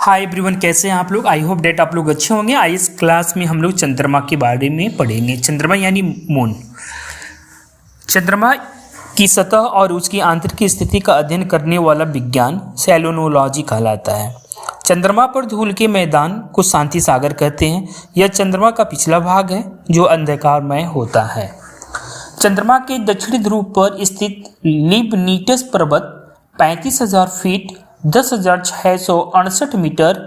Hi everyone, कैसे हैं आप लोग। आई होप डेट आप लोग अच्छे होंगे। आज इस क्लास में हम लोग चंद्रमा के बारे में पढ़ेंगे। चंद्रमा यानी मून। चंद्रमा की सतह और उसकी आंतरिक स्थिति का अध्ययन करने वाला विज्ञान सेलेनोलॉजी कहलाता है। चंद्रमा पर धूल के मैदान को शांति सागर कहते हैं। यह चंद्रमा का पिछला भाग है जो अंधकारमय होता है। चंद्रमा के दक्षिणी ध्रुव पर स्थित लिबनीटस पर्वत 35,000 फीट 10,668 मीटर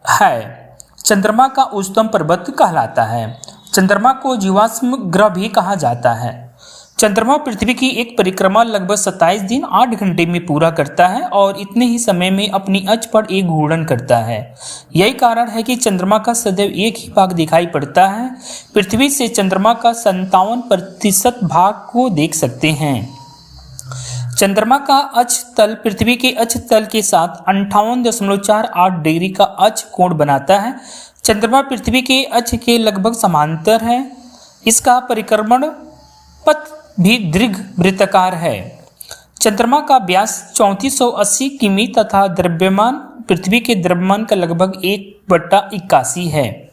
है। चंद्रमा का उच्चतम पर्वत कहलाता है। चंद्रमा को जीवाश्म ग्रह भी कहा जाता है। चंद्रमा पृथ्वी की एक परिक्रमा लगभग 27 दिन 8 घंटे में पूरा करता है और इतने ही समय में अपनी अक्ष पर एक घूर्णन करता है। यही कारण है कि चंद्रमा का सदैव एक ही भाग दिखाई पड़ता है। पृथ्वी से चंद्रमा का 57% भाग को देख सकते हैं। चंद्रमा का अक्ष तल पृथ्वी के अक्ष तल के साथ 58.48 डिग्री का अक्ष कोण बनाता है। चंद्रमा पृथ्वी के अक्ष के लगभग समांतर है। इसका परिक्रमण पथ भी दीर्घ वृत्ताकार है। चंद्रमा का व्यास 3480 किमी तथा द्रव्यमान पृथ्वी के द्रव्यमान का लगभग 1/81 है।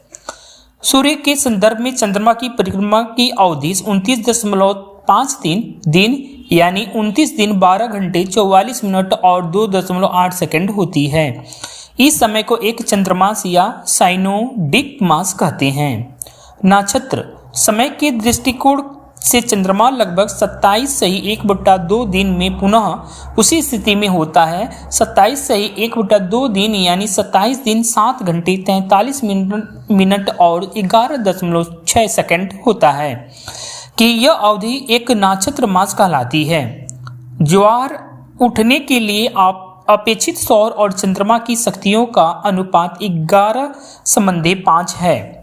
सूर्य के संदर्भ में चंद्रमा की परिक्रमा की अवधि 29.53 दिन यानी 29 दिन 12 घंटे 44 मिनट और 2.8 सेकंड होती है। इस समय को एक चंद्रमास या साइनोडिक मास कहते हैं। नक्षत्र समय के दृष्टिकोण से चंद्रमा लगभग 27 सही 1/2 दिन में पुनः उसी स्थिति में होता है। 27 सही 1/2 दिन यानी 27 दिन 7 घंटे 43 मिनट और 11.6 सेकंड होता है कि यह अवधि एक नक्षत्र मास कहलाती है। ज्वार उठने के लिए आप अपेक्षित सौर और चंद्रमा की शक्तियों का अनुपात 11:5 है।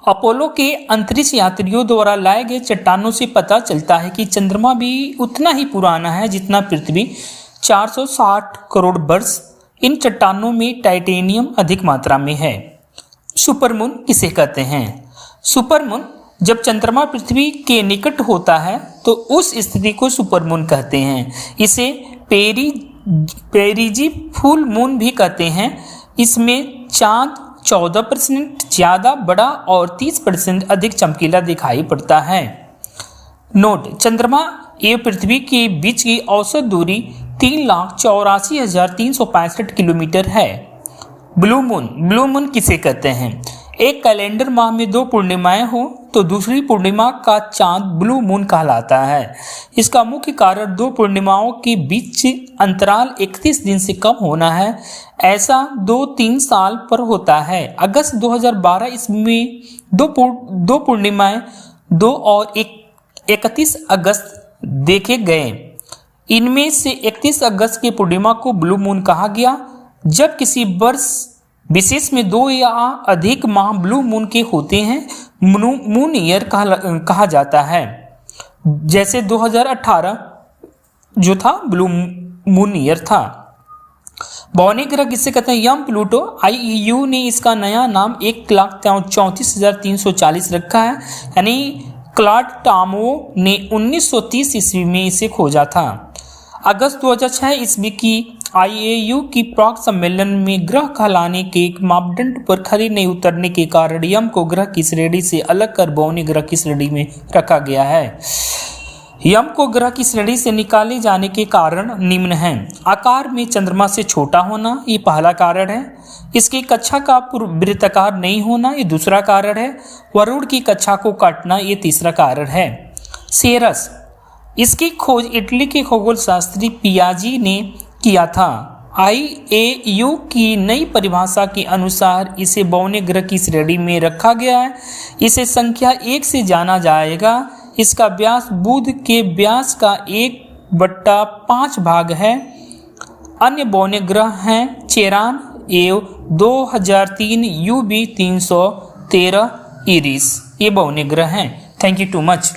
अपोलो के अंतरिक्ष यात्रियों द्वारा लाए गए चट्टानों से पता चलता है कि चंद्रमा भी उतना ही पुराना है जितना पृथ्वी 460 करोड़ वर्ष। इन चट्टानों में टाइटेनियम अधिक मात्रा में है। सुपरमून किसे कहते हैं? सुपरमून जब चंद्रमा पृथ्वी के निकट होता है तो उस स्थिति को सुपरमून कहते हैं। इसे पेरिजी फुल मून भी कहते हैं। इसमें चांद 14% ज़्यादा बड़ा और 30% अधिक चमकीला दिखाई पड़ता है। नोट: चंद्रमा एवं पृथ्वी के बीच की औसत दूरी 3,84,365 किलोमीटर है। ब्लू मून किसे कहते हैं? एक कैलेंडर माह में 2 पूर्णिमाएं हो तो दूसरी पूर्णिमा का चांद ब्लू मून कहलाता है। इसका मुख्य कारण 2 पूर्णिमाओं के बीच अंतराल 31 दिन से कम होना है। ऐसा 2-3 साल पर होता है। अगस्त 2012 इसमें 2 पूर्णिमाएं 2 और 31 अगस्त देखे गए। इनमें से 31 अगस्त की पूर्णिमा को ब्लू मून कहा गया। जब किसी वर्ष विशेष में 2 या अधिक माह ब्लू मून के होते हैं मून ईयर कहा जाता है। जैसे 2018 जो था ब्लू मून ईयर था। बौने ग्रह किसे कहते हैं? यम प्लूटो। IAU ने इसका नया नाम 1,34,340 रखा है। यानी क्लॉड टामो ने 1930 ईस्वी में इसे खोजा था। अगस्त 2006 ईस्वी की IAU की प्राक सम्मेलन में ग्रह कहलाने के एक मापदंड पर खरे नहीं उतरने के कारण यम को ग्रह की श्रेणी से अलग कर बौने ग्रह की श्रेणी में रखा गया है। यम को ग्रह की श्रेणी से निकाले जाने के कारण निम्न हैं। आकार में चंद्रमा से छोटा होना, ये पहला कारण है। इसकी कक्षा का वृत्ताकार नहीं होना, ये दूसरा कारण है। वरुण की कक्षा को काटना, ये तीसरा कारण है। सेरस, इसकी खोज इटली के खगोल शास्त्री पियाजी ने किया था। IAU की नई परिभाषा के अनुसार इसे बौने ग्रह की श्रेणी में रखा गया है। इसे संख्या 1 से जाना जाएगा। इसका व्यास बुध के व्यास का 1/5 भाग है। अन्य बौने ग्रह हैं चेरान एवं 2003 UB 313 इरिस। ये बौने ग्रह हैं। Thank you too much.